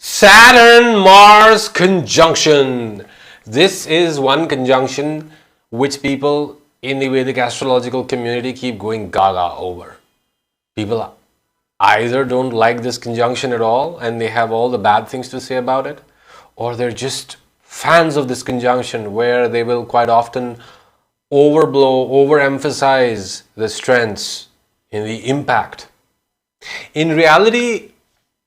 Saturn Mars conjunction. This is one conjunction which people in the Vedic astrological community keep going gaga over. People either don't like this conjunction at all and they have all the bad things to say about it, or they're just fans of this conjunction where they will quite often overemphasize the strengths in the impact. In reality,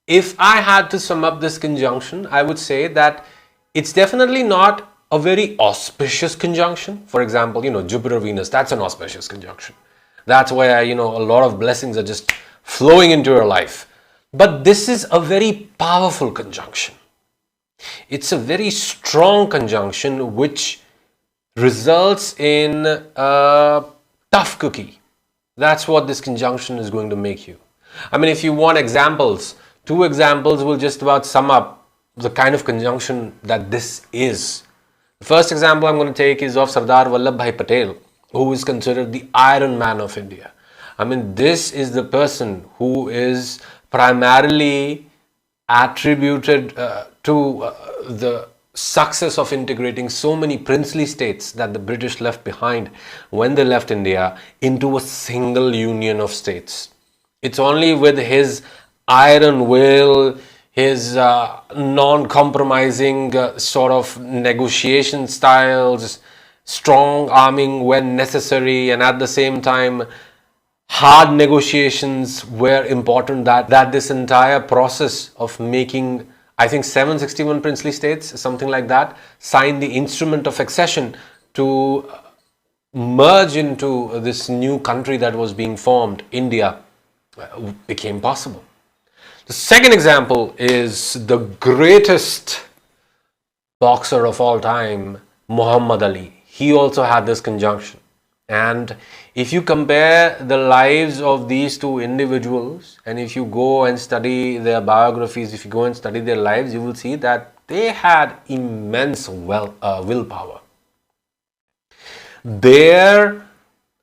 if I had to sum up this conjunction, I would say that it's definitely not a very auspicious conjunction. For example, Jupiter-Venus, that's an auspicious conjunction. That's why, a lot of blessings are just flowing into your life. But this is a very powerful conjunction. It's a very strong conjunction which results in a tough cookie. That's what this conjunction is going to make you. I mean, if you want examples, 2 examples will just about sum up the kind of conjunction that this is. The first example I'm going to take is of Sardar Vallabhbhai Patel, who is considered the Iron Man of India. I mean, this is the person who is primarily attributed to the success of integrating so many princely states that the British left behind when they left India into a single union of states. It's only with his iron will, his non-compromising sort of negotiation styles, strong arming when necessary, and at the same time hard negotiations were important, that this entire process of making, I think, 761 princely states, something like that, signed the instrument of accession to merge into this new country that was being formed, India, became possible. The second example is the greatest boxer of all time, Muhammad Ali. He also had this conjunction. And if you compare the lives of these 2 individuals, and if you go and study their biographies, if you go and study their lives, you will see that they had immense willpower. Their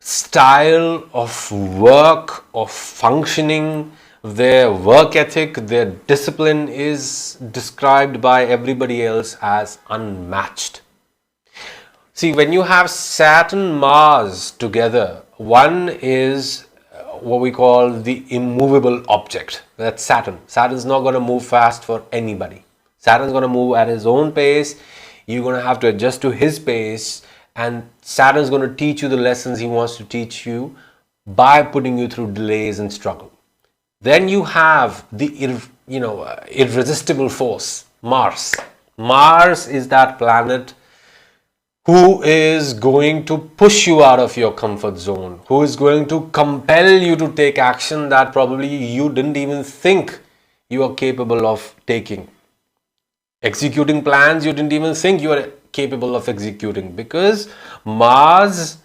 style of work, of functioning, their work ethic, their discipline is described by everybody else as unmatched. See, when you have Saturn Mars together, one is what we call the immovable object. That's Saturn. Saturn's not going to move fast for anybody. Saturn's going to move at his own pace. You're going to have to adjust to his pace, and Saturn's going to teach you the lessons he wants to teach you by putting you through delays and struggle. Then you have the irresistible force, Mars. Mars is that planet who is going to push you out of your comfort zone, who is going to compel you to take action that probably you didn't even think you are capable of taking. Executing plans you didn't even think you are capable of executing, because Mars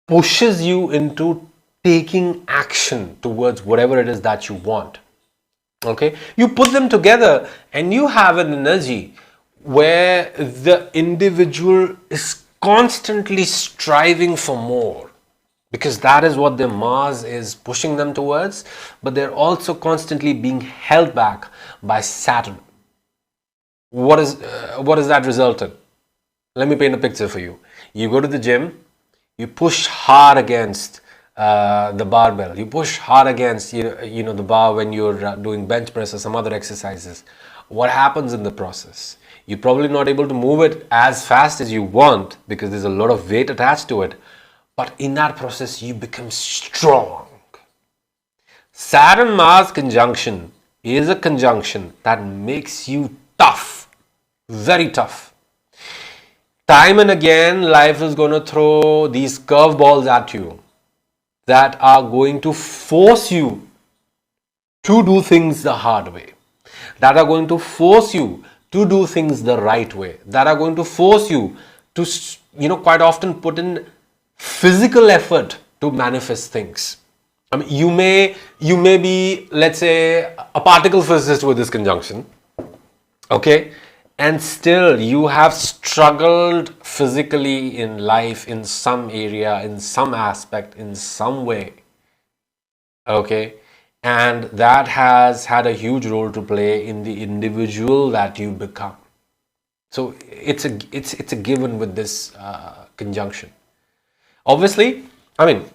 pushes you into taking action towards whatever it is that you want. Okay, you put them together and you have an energy where the individual is constantly striving for more, because that is what their Mars is pushing them towards, but they're also constantly being held back by Saturn. What is that result in? Let me paint a picture for you. You go to the gym, you push hard against the barbell, you push hard against the bar when you're doing bench press or some other exercises. What happens in the process? You're probably not able to move it as fast as you want because there's a lot of weight attached to it, but in that process you become strong. Saturn Mars conjunction is a conjunction that makes you tough, very tough. Time and again life is going to throw these curveballs at you that are going to force you to do things the hard way, that are going to force you to do things the right way, that are going to force you to, quite often put in physical effort to manifest things. I mean, you may be, let's say, a particle physicist with this conjunction, okay, and still you have struggled physically in life in some area, in some aspect, in some way, okay, And that has had a huge role to play in the individual that you become. So it's a given with this conjunction. Obviously, I mean,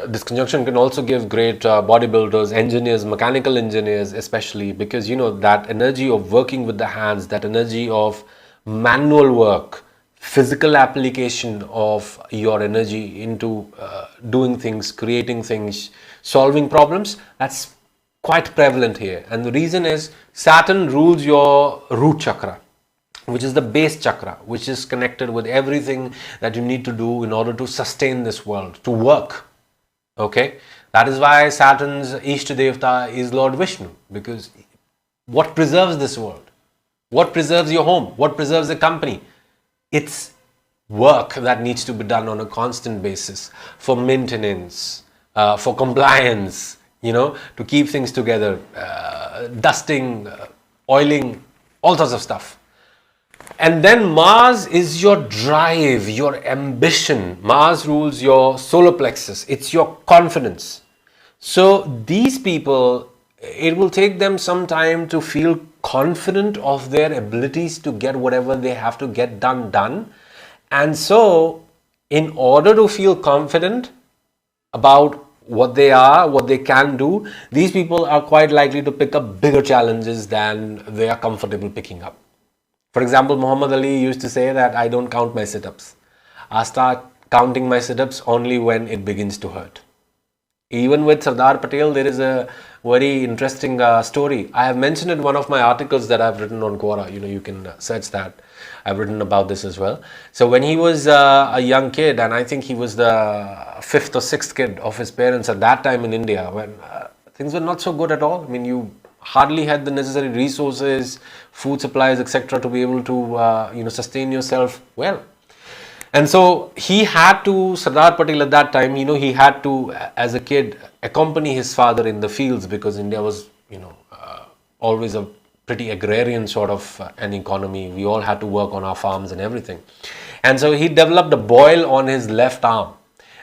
this conjunction can also give great bodybuilders, engineers, mechanical engineers, especially because that energy of working with the hands, that energy of manual work, physical application of your energy into doing things, creating things, solving problems, that's quite prevalent here. And the reason is Saturn rules your root chakra, which is the base chakra, which is connected with everything that you need to do in order to sustain this world, to work. Okay, that is why Saturn's Ishta Devta is Lord Vishnu, because what preserves this world? What preserves your home? What preserves the company? It's work that needs to be done on a constant basis for maintenance, for compliance, to keep things together, dusting, oiling, all sorts of stuff. And then Mars is your drive, your ambition. Mars rules your solar plexus. It's your confidence. So these people, it will take them some time to feel confident of their abilities to get whatever they have to get done. And so in order to feel confident about what they are, what they can do, these people are quite likely to pick up bigger challenges than they are comfortable picking up. For example, Muhammad Ali used to say that I don't count my sit-ups. I start counting my sit-ups only when it begins to hurt. Even with Sardar Patel, there is a very interesting story. I have mentioned in one of my articles that I've written on Quora. You can search that. I've written about this as well. So when he was a young kid, and I think he was the fifth or sixth kid of his parents at that time in India, when things were not so good at all. I mean, you hardly had the necessary resources, food supplies, etc., to be able to sustain yourself well. And so he had to, Sardar Patel at that time, he had to, as a kid, accompany his father in the fields, because India was, always a pretty agrarian sort of an economy. We all had to work on our farms and everything. And so he developed a boil on his left arm.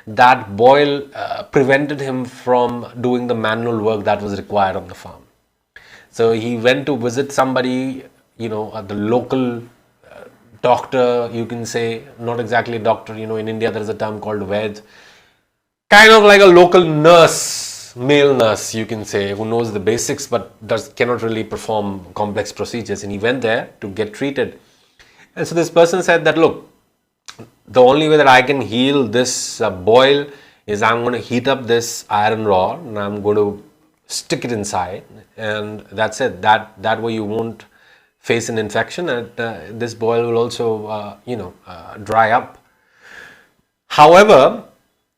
That boil prevented him from doing the manual work that was required on the farm. So he went to visit somebody, the local doctor, you can say, not exactly a doctor, in India there is a term called Ved, kind of like a local nurse, male nurse, you can say, who knows the basics but cannot really perform complex procedures. And he went there to get treated. And so this person said that, look, the only way that I can heal this boil is I'm going to heat up this iron rod and I'm going to stick it inside, and that's it. That way you won't face an infection, and this boil will also dry up. However,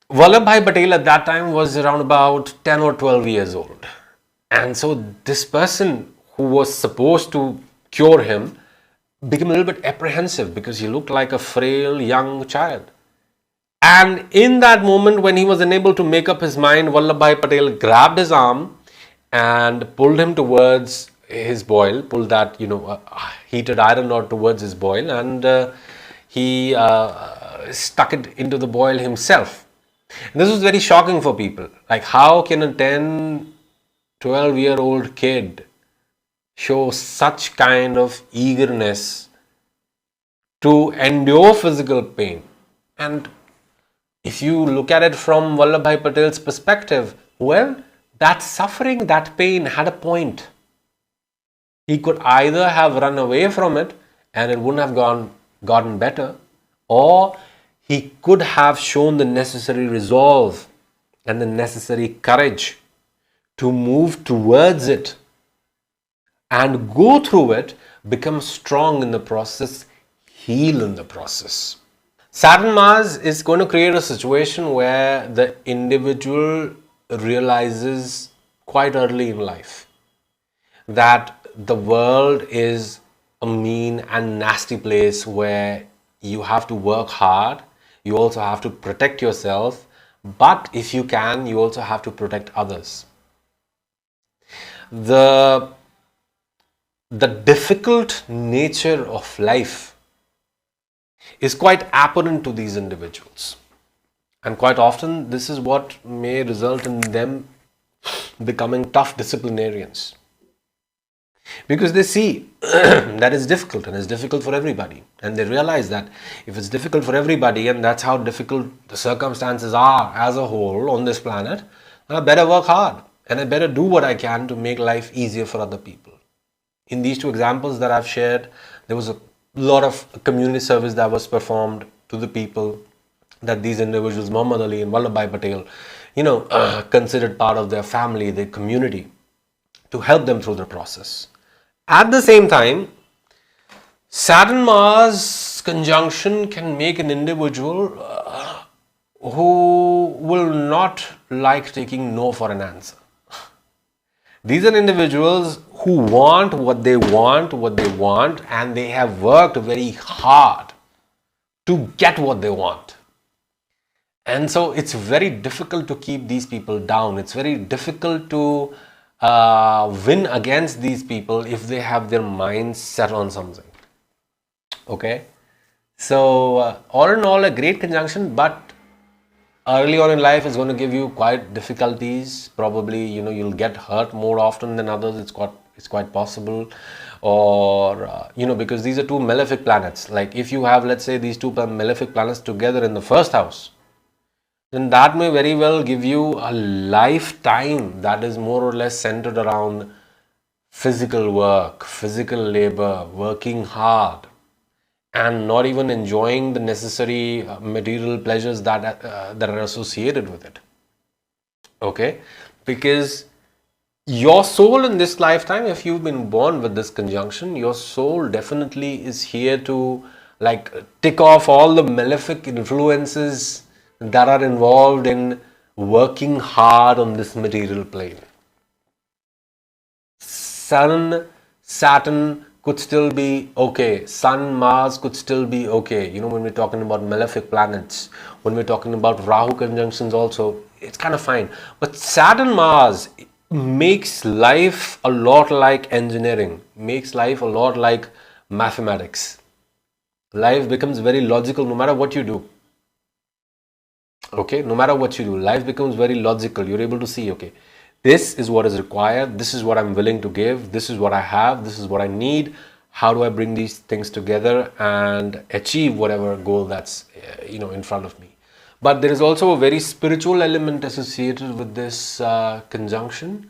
Vallabhbhai Patel at that time was around about 10 or 12 years old, and so this person who was supposed to cure him became a little bit apprehensive because he looked like a frail young child. And in that moment when he was unable to make up his mind, Vallabhbhai Patel grabbed his arm and pulled him towards his boil, pulled that heated iron rod towards his boil, and he stuck it into the boil himself. And this was very shocking for people. Like, how can a 10, 12-year-old kid show such kind of eagerness to endure physical pain? And if you look at it from Vallabhbhai Patel's perspective, well, that suffering, that pain had a point. He could either have run away from it and it wouldn't have gotten better, or he could have shown the necessary resolve and the necessary courage to move towards it and go through it, become strong in the process, heal in the process. Saturn Mars is going to create a situation where the individual realizes quite early in life that the world is a mean and nasty place where you have to work hard, you also have to protect yourself, but if you can, you also have to protect others. The difficult nature of life is quite apparent to these individuals, and quite often this is what may result in them becoming tough disciplinarians. Because they see that it's difficult and it's difficult for everybody. And they realize that if it's difficult for everybody and that's how difficult the circumstances are as a whole on this planet, I better work hard and I better do what I can to make life easier for other people. In these two examples that I've shared, there was a lot of community service that was performed to the people that these individuals, Muhammad Ali and Vallabhbhai Patel, considered part of their family, their community, to help them through the process. At the same time, Saturn Mars conjunction can make an individual who will not like taking no for an answer. These are individuals who want what they want, and they have worked very hard to get what they want. And so it's very difficult to keep these people down. It's very difficult to win against these people if they have their minds set on something. Okay, so all in all, a great conjunction, but early on in life is going to give you quite difficulties. Probably, you'll get hurt more often than others. It's quite possible, or because these are two malefic planets. Like if you have, let's say, these two malefic planets together in the first house, then that may very well give you a lifetime that is more or less centered around physical work, physical labor, working hard, and not even enjoying the necessary material pleasures that are associated with it. Okay, because your soul in this lifetime, if you've been born with this conjunction, your soul definitely is here to tick off all the malefic influences that are involved in working hard on this material plane. Sun, Saturn could still be okay. Sun, Mars could still be okay. When we're talking about malefic planets, when we're talking about Rahu conjunctions also, it's kind of fine. But Saturn, Mars makes life a lot like engineering, makes life a lot like mathematics. Life becomes very logical no matter what you do. Okay, no matter what you do, life becomes very logical. You're able to see, okay, this is what is required, this is what I'm willing to give, this is what I have, this is what I need. How do I bring these things together and achieve whatever goal that's in front of me? But there is also a very spiritual element associated with this conjunction,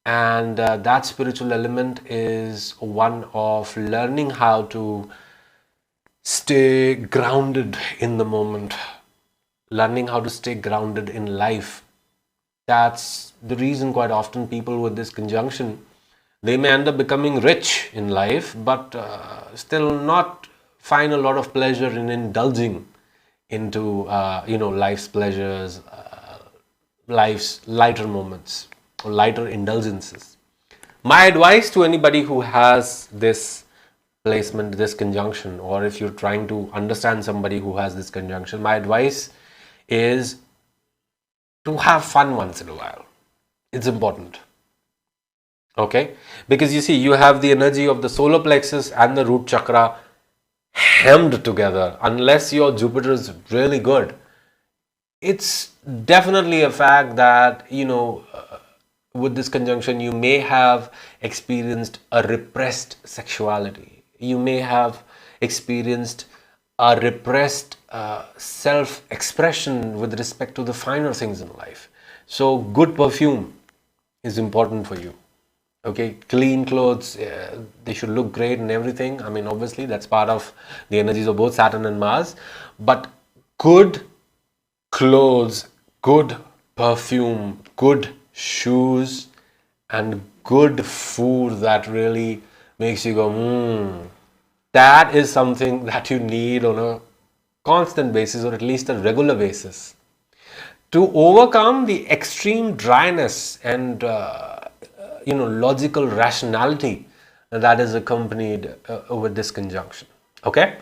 and that spiritual element is one of learning how to stay grounded in the moment, learning how to stay grounded in life. That's the reason quite often people with this conjunction, they may end up becoming rich in life, but still not find a lot of pleasure in indulging into life's pleasures, life's lighter moments or lighter indulgences. My advice to anybody who has this placement, this conjunction, or if you're trying to understand somebody who has this conjunction, my advice is to have fun once in a while. It's important. Okay, because you see, you have the energy of the solar plexus and the root chakra hemmed together. Unless your Jupiter is really good, it's definitely a fact that with this conjunction you may have experienced a repressed sexuality. You may have experienced a repressed self-expression with respect to the finer things in life. So good perfume is important for you. Okay, clean clothes, they should look great and everything. I mean, obviously that's part of the energies of both Saturn and Mars, but good clothes, good perfume, good shoes, and good food that really makes you go, that is something that you need on a constant basis, or at least a regular basis, to overcome the extreme dryness and logical rationality that is accompanied with this conjunction. Okay,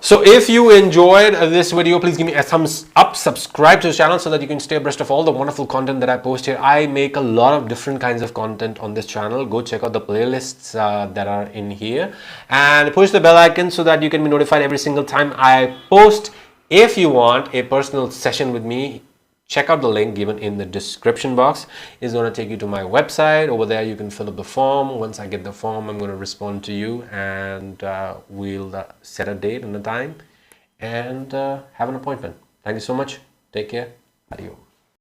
so if you enjoyed this video, please give me a thumbs up, subscribe to the channel so that you can stay abreast of all the wonderful content that I post here. I make a lot of different kinds of content on this channel. Go check out the playlists that are in here, and push the bell icon so that you can be notified every single time I post. If you want a personal session with me, check out the link given in the description box. It's going to take you to my website. Over there you can fill up the form. Once I get the form, I'm going to respond to you, and we'll set a date and a time and have an appointment. Thank you so much. Take care. Adios.